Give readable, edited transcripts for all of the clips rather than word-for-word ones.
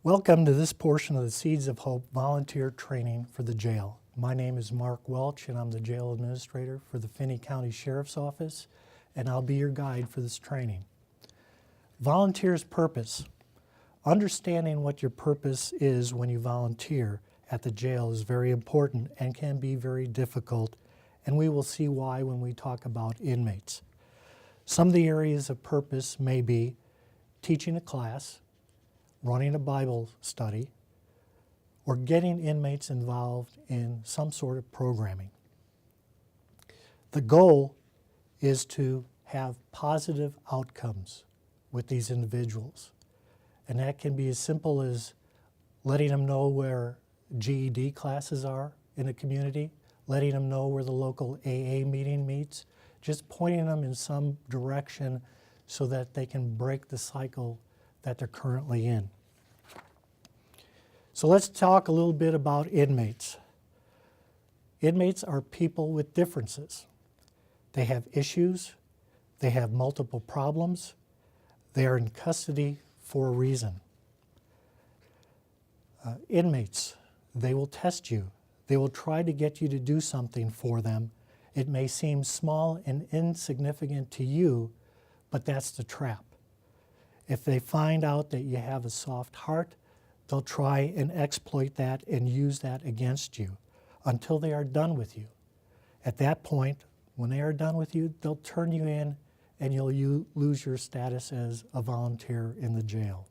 Welcome to this portion of the Seeds of Hope volunteer training for the jail. My name is Mark Welch and I'm the jail administrator for the Finney County Sheriff's Office, and I'll be your guide for this training. Volunteer's purpose. Understanding what your purpose is when you volunteer at the jail is very important and can be very difficult, and we will see why when we talk about inmates. Some of the areas of purpose may be teaching a class, running a Bible study, or getting inmates involved in some sort of programming. The goal is to have positive outcomes with these individuals, and that can be as simple as letting them know where GED classes are in a community, letting them know where the local AA meeting meets, just pointing them in some direction so that they can break the cycle that they're currently in. So let's talk a little bit about inmates. Inmates are people with differences. They have issues, they have multiple problems, they are in custody for a reason. Inmates, they will test you. They will try to get you to do something for them. It may seem small and insignificant to you, but that's the trap. If they find out that you have a soft heart, they'll try and exploit that and use that against you until they are done with you. At that point, when they are done with you, they'll turn you in and you'll lose your status as a volunteer in the jail.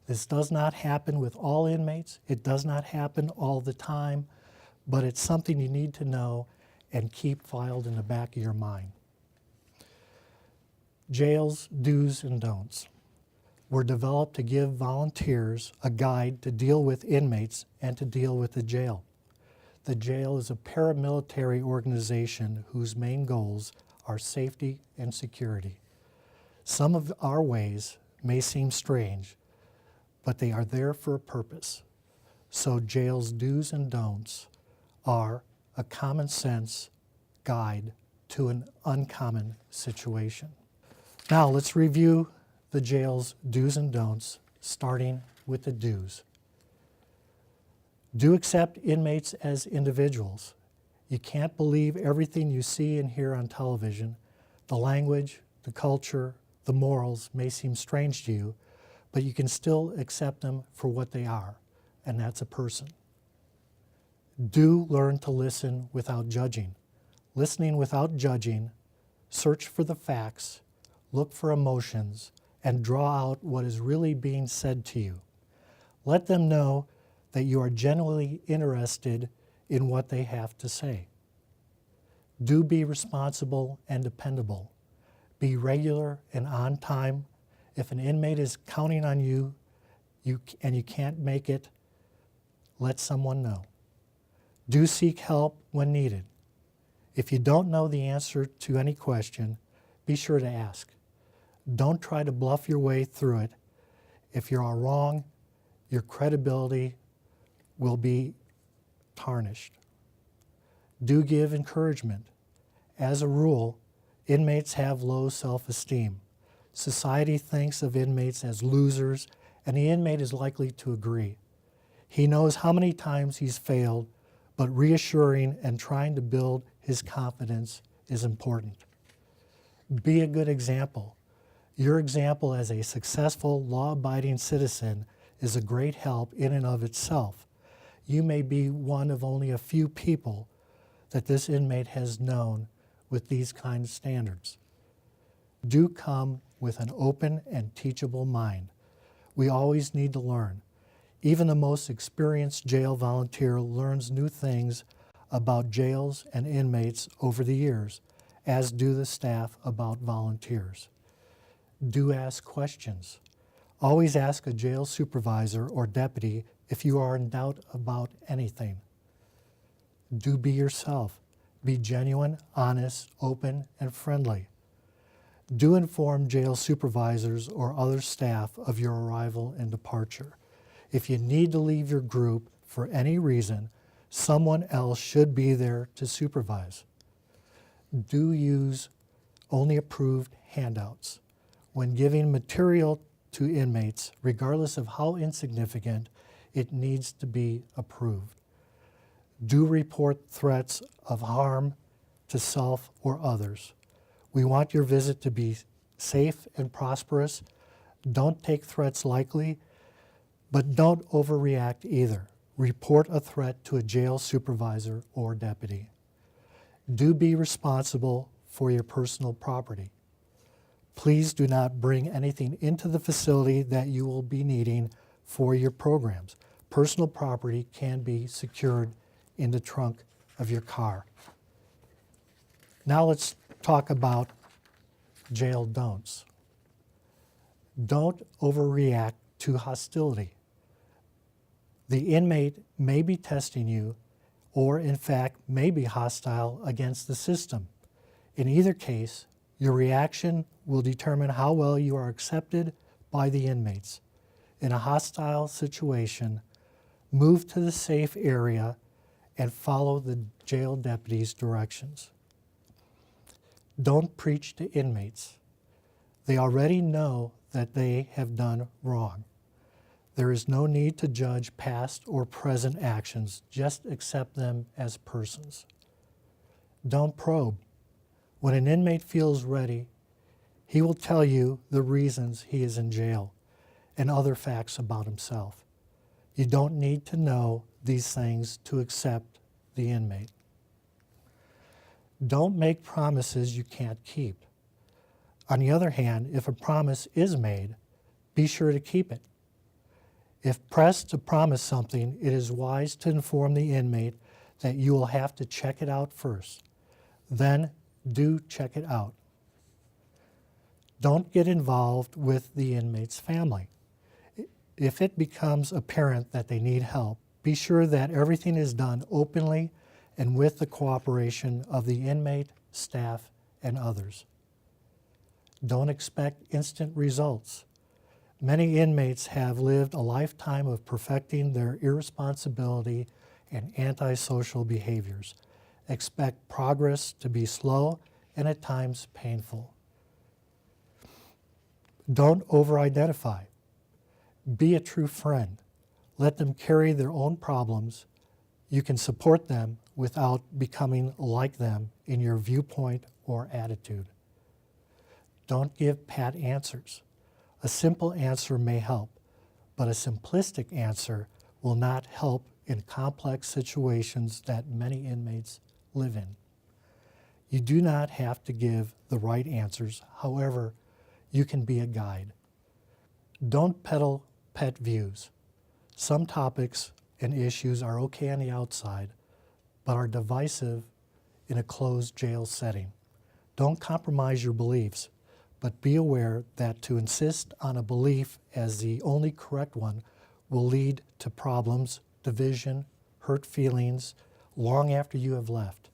This does not happen with all inmates. It does not happen all the time, but it's something you need to know and keep filed in the back of your mind. Jail's do's and don'ts were developed to give volunteers a guide to deal with inmates and to deal with the jail. The jail is a paramilitary organization whose main goals are safety and security. Some of our ways may seem strange, but they are there for a purpose. So jail's do's and don'ts are a common sense guide to an uncommon situation. Now let's review the jail's do's and don'ts, starting with the do's. Do accept inmates as individuals. You can't believe everything you see and hear on television. The language, the culture, the morals may seem strange to you, but you can still accept them for what they are, and that's a person. Do learn to listen without judging. Listening without judging, search for the facts, look for emotions, and draw out what is really being said to you. Let them know that you are genuinely interested in what they have to say. Do be responsible and dependable. Be regular and on time. If an inmate is counting on you, and you can't make it, let someone know. Do seek help when needed. If you don't know the answer to any question, be sure to ask. Don't try to bluff your way through it. If you are wrong, your credibility will be tarnished. Do give encouragement. As a rule, inmates have low self-esteem. Society thinks of inmates as losers, and the inmate is likely to agree. He knows how many times he's failed, but reassuring and trying to build his confidence is important. Be a good example. Your example as a successful, law-abiding citizen is a great help in and of itself. You may be one of only a few people that this inmate has known with these kind of standards. Do come with an open and teachable mind. We always need to learn. Even the most experienced jail volunteer learns new things about jails and inmates over the years, as do the staff about volunteers. Do ask questions. Always ask a jail supervisor or deputy if you are in doubt about anything. Do be yourself. Be genuine, honest, open, and friendly. Do inform jail supervisors or other staff of your arrival and departure. If you need to leave your group for any reason, someone else should be there to supervise. Do use only approved handouts. When giving material to inmates, regardless of how insignificant, it needs to be approved. Do report threats of harm to self or others. We want your visit to be safe and prosperous. Don't take threats lightly, but don't overreact either. Report a threat to a jail supervisor or deputy. Do be responsible for your personal property. Please do not bring anything into the facility that you will be needing for your programs. Personal property can be secured in the trunk of your car. Now let's talk about jail don'ts. Don't overreact to hostility. The inmate may be testing you or, in fact, may be hostile against the system. In either case, your reaction will determine how well you are accepted by the inmates. In a hostile situation, move to the safe area and follow the jail deputy's directions. Don't preach to inmates. They already know that they have done wrong. There is no need to judge past or present actions, just accept them as persons. Don't probe. When an inmate feels ready, he will tell you the reasons he is in jail and other facts about himself. You don't need to know these things to accept the inmate. Don't make promises you can't keep. On the other hand, if a promise is made, be sure to keep it. If pressed to promise something, it is wise to inform the inmate that you will have to check it out first. Then do check it out. Don't get involved with the inmate's family. If it becomes apparent that they need help, be sure that everything is done openly and with the cooperation of the inmate, staff, and others. Don't expect instant results. Many inmates have lived a lifetime of perfecting their irresponsibility and antisocial behaviors. Expect progress to be slow and at times painful. Don't over-identify. Be a true friend. Let them carry their own problems. You can support them without becoming like them in your viewpoint or attitude. Don't give pat answers. A simple answer may help, but a simplistic answer will not help in complex situations that many inmates live in. You do not have to give the right answers. However, you can be a guide. Don't peddle pet views. Some topics and issues are okay on the outside, but are divisive in a closed jail setting. Don't compromise your beliefs, but be aware that to insist on a belief as the only correct one will lead to problems, division, hurt feelings long after you have left.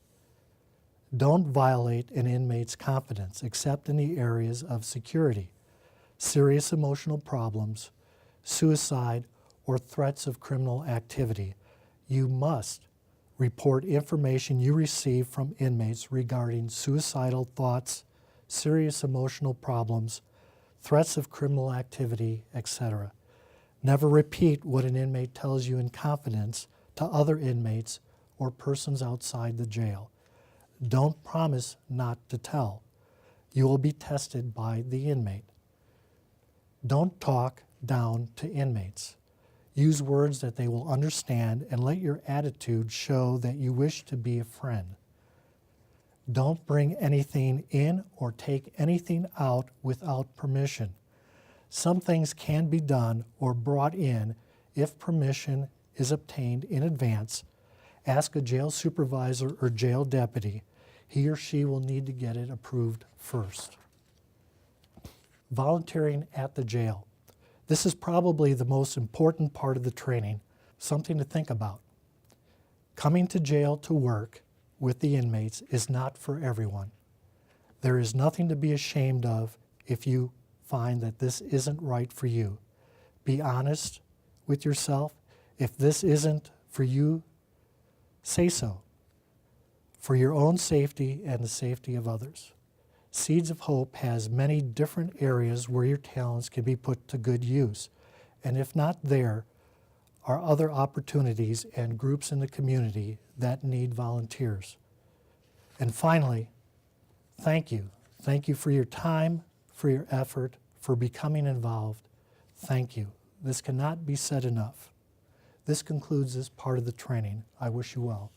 Don't violate an inmate's confidence except in the areas of security, serious emotional problems, suicide, or threats of criminal activity. You must report information you receive from inmates regarding suicidal thoughts, serious emotional problems, threats of criminal activity, etc. Never repeat what an inmate tells you in confidence to other inmates or persons outside the jail. Don't promise not to tell. You will be tested by the inmate. Don't talk down to inmates. Use words that they will understand and let your attitude show that you wish to be a friend. Don't bring anything in or take anything out without permission. Some things can be done or brought in if permission is obtained in advance. Ask a jail supervisor or jail deputy. He or she will need to get it approved first. Volunteering at the jail. This is probably the most important part of the training, something to think about. Coming to jail to work with the inmates is not for everyone. There is nothing to be ashamed of if you find that this isn't right for you. Be honest with yourself. If this isn't for you, say so, for your own safety and the safety of others. Seeds of Hope has many different areas where your talents can be put to good use. And if not there, are other opportunities and groups in the community that need volunteers. And finally, thank you. Thank you for your time, for your effort, for becoming involved. Thank you. This cannot be said enough. This concludes this part of the training. I wish you well.